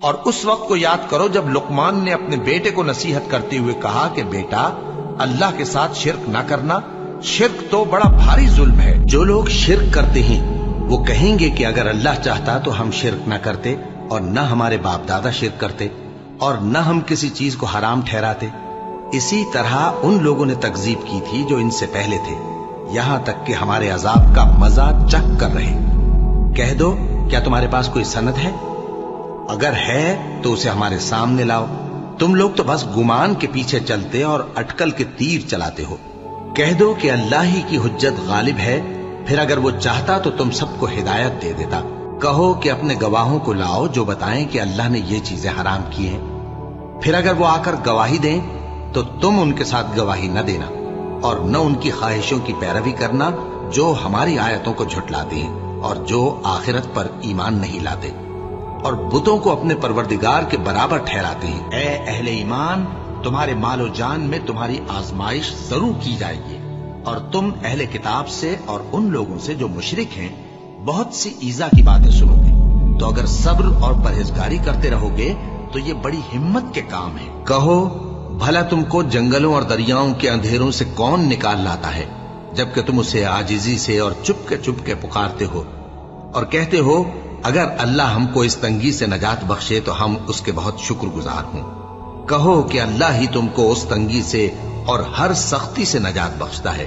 اور اس وقت کو یاد کرو جب لقمان نے اپنے بیٹے کو نصیحت کرتے ہوئے کہا کہ بیٹا اللہ کے ساتھ شرک نہ کرنا، شرک تو بڑا بھاری ظلم ہے۔ جو لوگ شرک کرتے ہیں وہ کہیں گے کہ اگر اللہ چاہتا تو ہم شرک نہ کرتے، اور نہ ہمارے باپ دادا شرک کرتے، اور نہ ہم کسی چیز کو حرام ٹھہراتے۔ اسی طرح ان لوگوں نے تکذیب کی تھی جو ان سے پہلے تھے، یہاں تک کہ ہمارے عذاب کا مزہ چکھ کر رہے۔ کہہ دو کیا تمہارے پاس کوئی سند ہے؟ اگر ہے تو اسے ہمارے سامنے لاؤ۔ تم لوگ تو بس گمان کے پیچھے چلتے اور اٹکل کے تیر چلاتے ہو۔ کہہ دو کہ اللہ ہی کی حجت غالب ہے، پھر اگر وہ چاہتا تو تم سب کو ہدایت دے دیتا۔ کہو کہ اپنے گواہوں کو لاؤ جو بتائیں کہ اللہ نے یہ چیزیں حرام کی ہیں، پھر اگر وہ آ کر گواہی دیں تو تم ان کے ساتھ گواہی نہ دینا، اور نہ ان کی خواہشوں کی پیروی کرنا جو ہماری آیتوں کو جھٹلاتے ہیں اور جو آخرت پر ایمان نہیں لاتے، اور بتوں کو اپنے پروردگار کے برابر ٹھہراتے ہیں۔ اے اہل ایمان، تمہارے مال و جان میں تمہاری آزمائش ضرور کی جائے گی، اور تم اہل کتاب سے اور ان لوگوں سے جو مشرک ہیں بہت سی ایذا کی باتیں سنو گے، تو اگر صبر اور پرہیزگاری کرتے رہو گے تو یہ بڑی ہمت کے کام ہے۔ کہو بھلا تم کو جنگلوں اور دریاؤں کے اندھیروں سے کون نکال لاتا ہے، جبکہ تم اسے عاجزی سے اور چپ کے پکارتے ہو اور کہتے ہو اگر اللہ ہم کو اس تنگی سے نجات بخشے تو ہم اس کے بہت شکر گزار ہوں۔ کہو کہ اللہ ہی تم کو اس تنگی سے اور ہر سختی سے نجات بخشتا ہے،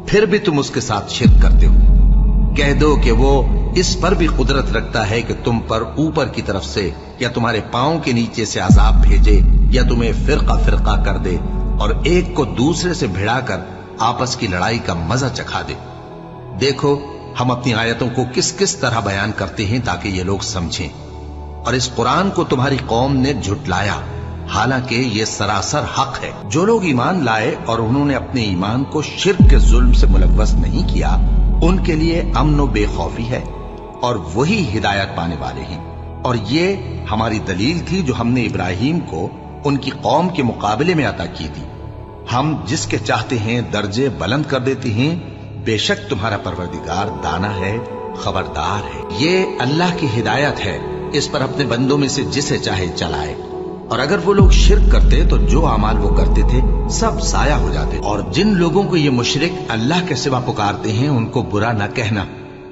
پھر بھی تم اس کے ساتھ شرک کرتے ہو۔ کہہ دو کہ وہ اس پر بھی قدرت رکھتا ہے کہ تم پر اوپر کی طرف سے یا تمہارے پاؤں کے نیچے سے عذاب بھیجے، یا تمہیں فرقہ فرقہ کر دے اور ایک کو دوسرے سے بھڑا کر آپس کی لڑائی کا مزہ چکھا دے۔ دیکھو ہم اپنی آیتوں کو کس کس طرح بیان کرتے ہیں تاکہ یہ لوگ سمجھیں، اور اس قرآن کو تمہاری قوم نے جھٹلایا حالانکہ یہ سراسر حق ہے۔ جو لوگ ایمان لائے اور انہوں نے اپنے ایمان کو شرک کے ظلم سے ملوث نہیں کیا، ان کے لیے امن و بے خوفی ہے، اور وہی ہدایت پانے والے ہیں۔ اور یہ ہماری دلیل تھی جو ہم نے ابراہیم کو ان کی قوم کے مقابلے میں عطا کی تھی۔ ہم جس کے چاہتے ہیں درجے بلند کر دیتے ہیں، بے شک تمہارا پروردگار دانا ہے، خبردار ہے۔ یہ اللہ کی ہدایت ہے، اس پر اپنے بندوں میں سے جسے چاہے چلائے۔ اور اگر وہ لوگ شرک کرتے تو جو اعمال وہ کرتے تھے سب ضائع ہو جاتے۔ اور جن لوگوں کو یہ مشرک اللہ کے سوا پکارتے ہیں ان کو برا نہ کہنا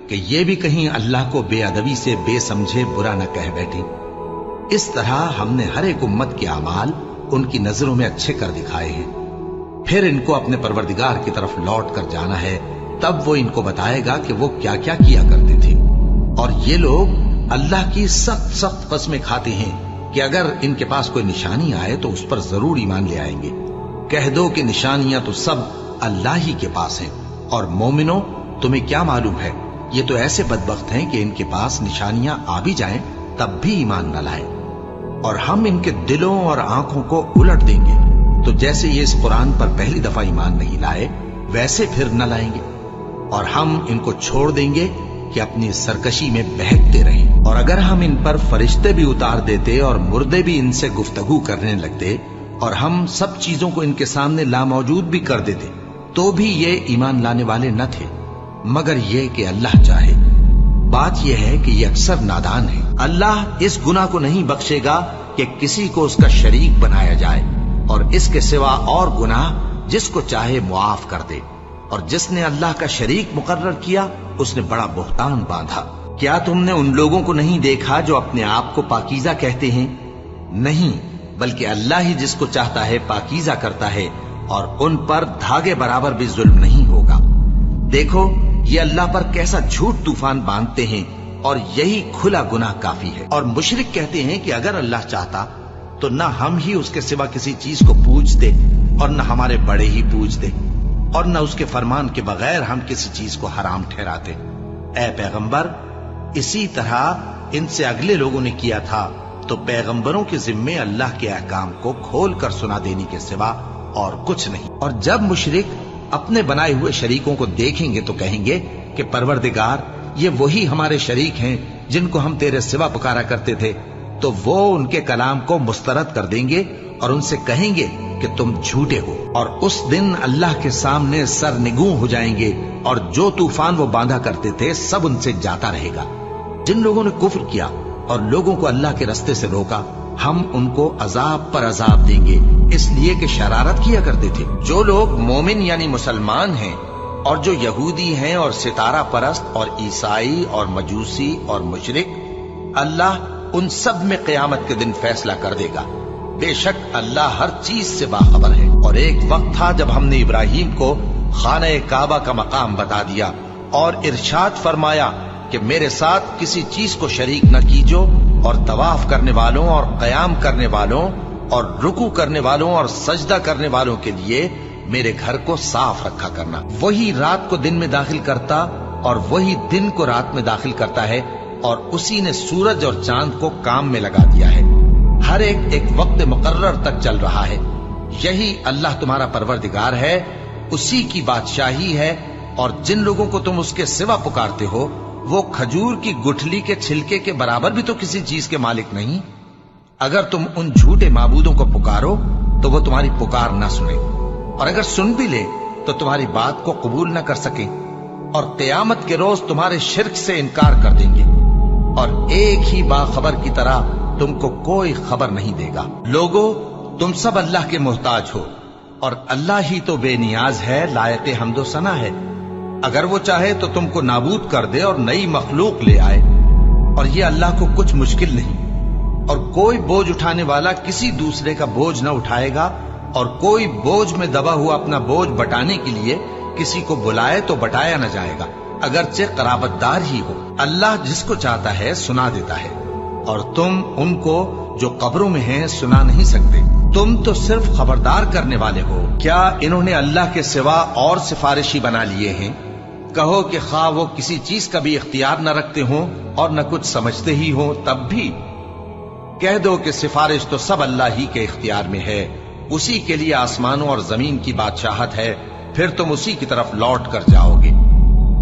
کہ یہ بھی کہیں اللہ کو بے ادبی سے بے سمجھے برا نہ کہہ بیٹھے۔ اس طرح ہم نے ہر ایک امت کے اعمال ان کی نظروں میں اچھے کر دکھائے ہیں، پھر ان کو اپنے پروردگار کی طرف لوٹ کر جانا ہے، تب وہ ان کو بتائے گا کہ وہ کیا کیا کیا کرتے تھے۔ اور یہ لوگ اللہ کی سخت سخت قسمیں کھاتے ہیں کہ اگر ان کے پاس کوئی نشانی آئے تو اس پر ضرور ایمان لے آئیں گے۔ کہہ دو کہ نشانیاں تو سب اللہ ہی کے پاس ہیں، اور مومنوں تمہیں کیا معلوم ہے، یہ تو ایسے بدبخت ہیں کہ ان کے پاس نشانیاں آ بھی جائیں تب بھی ایمان نہ لائیں، اور ہم ان کے دلوں اور آنکھوں کو الٹ دیں گے، تو جیسے یہ اس قرآن پر پہلی دفعہ ایمان نہیں لائے ویسے پھر نہ لائیں گے، اور ہم ان کو چھوڑ دیں گے کہ اپنی سرکشی میں بہکتے رہیں۔ اور اگر ہم ان پر فرشتے بھی اتار دیتے اور مردے بھی ان سے گفتگو کرنے لگتے اور ہم سب چیزوں کو ان کے سامنے لاموجود بھی کر دیتے تو بھی یہ ایمان لانے والے نہ تھے، مگر یہ کہ اللہ چاہے۔ بات یہ ہے کہ یہ اکثر نادان ہیں۔ اللہ اس گناہ کو نہیں بخشے گا کہ کسی کو اس کا شریک بنایا جائے، اور اس کے سوا اور گناہ جس کو چاہے معاف کر دے، اور جس نے اللہ کا شریک مقرر کیا اس نے بڑا بہتان باندھا۔ کیا تم نے ان لوگوں کو نہیں دیکھا جو اپنے آپ کو پاکیزہ کہتے ہیں؟ نہیں، بلکہ اللہ ہی جس کو چاہتا ہے پاکیزہ کرتا ہے، اور ان پر دھاگے برابر بھی ظلم نہیں ہوگا۔ دیکھو یہ اللہ پر کیسا جھوٹ طوفان باندھتے ہیں، اور یہی کھلا گناہ کافی ہے۔ اور مشرک کہتے ہیں کہ اگر اللہ چاہتا تو نہ ہم ہی اس کے سوا کسی چیز کو پوجتے اور نہ ہمارے بڑے ہی پوجتے، اور نہ اس کے فرمان کے بغیر ہم کسی چیز کو حرام ٹھہراتے۔ اے پیغمبر، اسی طرح ان سے اگلے لوگوں نے کیا تھا، تو پیغمبروں کے ذمے اللہ کے احکام کو کھول کر سنا دینے کے سوا اور کچھ نہیں۔ اور جب مشرک اپنے بنائے ہوئے شریکوں کو دیکھیں گے تو کہیں گے کہ پروردگار یہ وہی ہمارے شریک ہیں جن کو ہم تیرے سوا پکارا کرتے تھے، تو وہ ان کے کلام کو مسترد کر دیں گے اور ان سے کہیں گے کہ تم جھوٹے ہو، اور اس دن اللہ کے سامنے سرنگوں ہو جائیں گے، اور جو طوفان وہ باندھا کرتے تھے سب ان سے جاتا رہے گا۔ جن لوگوں نے کفر کیا اور لوگوں کو اللہ کے رستے سے روکا، ہم ان کو عذاب پر عذاب دیں گے، اس لیے کہ شرارت کیا کرتے تھے۔ جو لوگ مومن یعنی مسلمان ہیں اور جو یہودی ہیں اور ستارہ پرست اور عیسائی اور مجوسی اور مشرک، اللہ ان سب میں قیامت کے دن فیصلہ کر دے گا۔ بے شک اللہ ہر چیز سے باخبر ہے۔ اور ایک وقت تھا جب ہم نے ابراہیم کو خانہ کعبہ کا مقام بتا دیا اور ارشاد فرمایا کہ میرے ساتھ کسی چیز کو شریک نہ کیجو، اور طواف کرنے والوں اور قیام کرنے والوں اور رکوع کرنے والوں اور سجدہ کرنے والوں کے لیے میرے گھر کو صاف رکھا کرنا۔ وہی رات کو دن میں داخل کرتا اور وہی دن کو رات میں داخل کرتا ہے، اور اسی نے سورج اور چاند کو کام میں لگا دیا ہے، ہر ایک وقت مقرر تک چل رہا ہے۔ یہی اللہ تمہارا پروردگار ہے، اسی کی بادشاہی ہے، اور جن لوگوں کو تم اس کے سوا پکارتے ہو وہ کھجور کی گٹھلی کے چھلکے کے برابر بھی تو کسی چیز کے مالک نہیں۔ اگر تم ان جھوٹے معبودوں کو پکارو تو وہ تمہاری پکار نہ سنے، اور اگر سن بھی لے تو تمہاری بات کو قبول نہ کر سکیں، اور قیامت کے روز تمہارے شرک سے انکار کر دیں گے، اور ایک ہی باخبر کی طرح تم کو کوئی خبر نہیں دے گا۔ لوگو، تم سب اللہ کے محتاج ہو، اور اللہ ہی تو بے نیاز ہے، لائق حمد و ثنا ہے۔ اگر وہ چاہے تو تم کو نابود کر دے اور نئی مخلوق لے آئے، اور یہ اللہ کو کچھ مشکل نہیں۔ اور کوئی بوجھ اٹھانے والا کسی دوسرے کا بوجھ نہ اٹھائے گا، اور کوئی بوجھ میں دبا ہوا اپنا بوجھ بٹانے کے لیے کسی کو بلائے تو بٹایا نہ جائے گا، اگرچہ قرابت دار ہی ہو۔ اللہ جس کو چاہتا ہے سنا دیتا ہے، اور تم ان کو جو قبروں میں ہیں سنا نہیں سکتے، تم تو صرف خبردار کرنے والے ہو۔ کیا انہوں نے اللہ کے سوا اور سفارشی بنا لیے ہیں؟ کہو کہ خواہ وہ کسی چیز کا بھی اختیار نہ رکھتے ہوں اور نہ کچھ سمجھتے ہی ہوں، تب بھی کہہ دو کہ سفارش تو سب اللہ ہی کے اختیار میں ہے، اسی کے لیے آسمانوں اور زمین کی بادشاہت ہے، پھر تم اسی کی طرف لوٹ کر جاؤ گے۔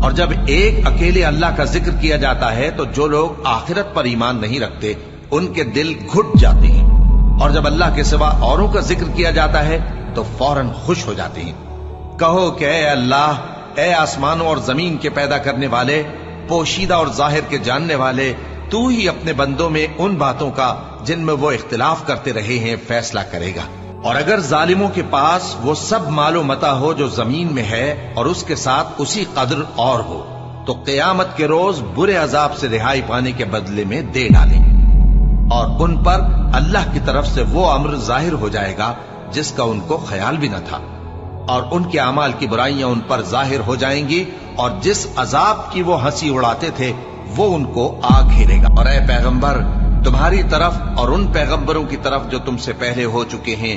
اور جب ایک اکیلے اللہ کا ذکر کیا جاتا ہے تو جو لوگ آخرت پر ایمان نہیں رکھتے ان کے دل گھٹ جاتے ہیں، اور جب اللہ کے سوا اوروں کا ذکر کیا جاتا ہے تو فوراً خوش ہو جاتے ہیں۔ کہو کہ اے اللہ، اے آسمانوں اور زمین کے پیدا کرنے والے، پوشیدہ اور ظاہر کے جاننے والے، تو ہی اپنے بندوں میں ان باتوں کا جن میں وہ اختلاف کرتے رہے ہیں فیصلہ کرے گا۔ اور اگر ظالموں کے پاس وہ سب مال و متاع ہو جو زمین میں ہے اور اس کے ساتھ اسی قدر اور ہو، تو قیامت کے روز برے عذاب سے رہائی پانے کے بدلے میں دے ڈالیں، اور ان پر اللہ کی طرف سے وہ امر ظاہر ہو جائے گا جس کا ان کو خیال بھی نہ تھا، اور ان کے اعمال کی برائیاں ان پر ظاہر ہو جائیں گی، اور جس عذاب کی وہ ہنسی اڑاتے تھے وہ ان کو آ گھیرے گا۔ اور اے پیغمبر، تمہاری طرف اور ان پیغمبروں کی طرف جو تم سے پہلے ہو چکے ہیں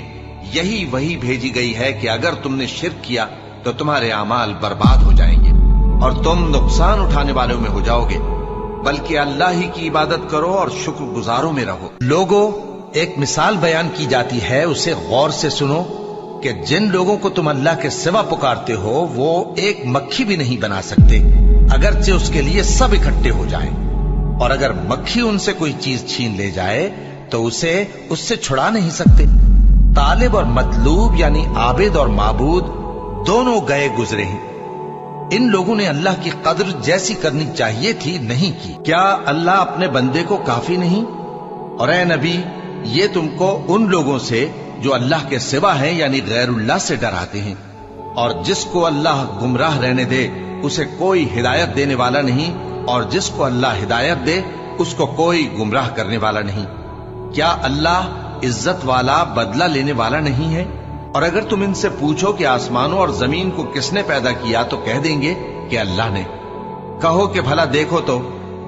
یہی وہی بھیجی گئی ہے کہ اگر تم نے شرک کیا تو تمہارے اعمال برباد ہو جائیں گے اور تم نقصان اٹھانے والوں میں ہو جاؤ گے، بلکہ اللہ ہی کی عبادت کرو اور شکر گزاروں میں رہو۔ لوگو، ایک مثال بیان کی جاتی ہے، اسے غور سے سنو کہ جن لوگوں کو تم اللہ کے سوا پکارتے ہو وہ ایک مکھی بھی نہیں بنا سکتے، اگرچہ اس کے لیے سب اکٹھے ہو جائیں، اور اگر مکھی ان سے کوئی چیز چھین لے جائے تو اسے اس سے چھڑا نہیں سکتے۔ طالب اور مطلوب یعنی عابد اور معبود دونوں گئے گزرے ہیں، ان لوگوں نے اللہ کی قدر جیسی کرنی چاہیے تھی نہیں کی۔ کیا اللہ اپنے بندے کو کافی نہیں؟ اور اے نبی، یہ تم کو ان لوگوں سے جو اللہ کے سوا ہیں یعنی غیر اللہ سے ڈراتے ہیں، اور جس کو اللہ گمراہ رہنے دے اسے کوئی ہدایت دینے والا نہیں، اور جس کو اللہ ہدایت دے اس کو کوئی گمراہ کرنے والا نہیں۔ کیا اللہ عزت والا، بدلہ لینے والا نہیں ہے؟ اور اگر تم ان سے پوچھو کہ آسمانوں اور زمین کو کس نے پیدا کیا تو کہہ دیں گے کہ اللہ نے۔ کہو کہ بھلا دیکھو تو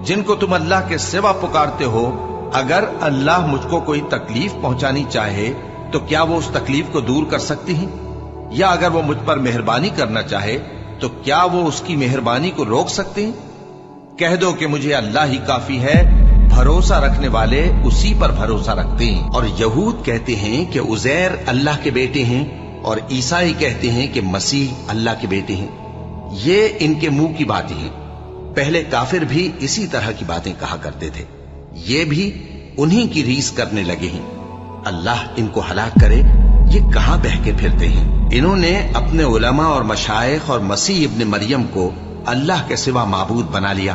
جن کو تم اللہ کے سوا پکارتے ہو، اگر اللہ مجھ کو کوئی تکلیف پہنچانی چاہے تو کیا وہ اس تکلیف کو دور کر سکتی ہیں؟ یا اگر وہ مجھ پر مہربانی کرنا چاہے تو کیا وہ اس کی مہربانی کو روک سکتے ہیں؟ کہہ دو کہ مجھے اللہ ہی کافی ہے، بھروسہ رکھنے والے اسی پر بھروسہ رکھتے ہیں۔ اور یہود کہتے ہیں کہ عزیر اللہ کے بیٹے ہیں، اور عیسائی کہتے ہیں کہ مسیح اللہ کے بیٹے ہیں۔ یہ ان کے منہ کی باتیں ہیں، پہلے کافر بھی اسی طرح کی باتیں کہا کرتے تھے، یہ بھی انہی کی ریس کرنے لگے ہیں۔ اللہ ان کو ہلاک کرے، یہ کہاں بہہ کے پھرتے ہیں؟ انہوں نے اپنے علماء اور مشائخ اور مسیح ابن مریم کو اللہ کے سوا معبود بنا لیا،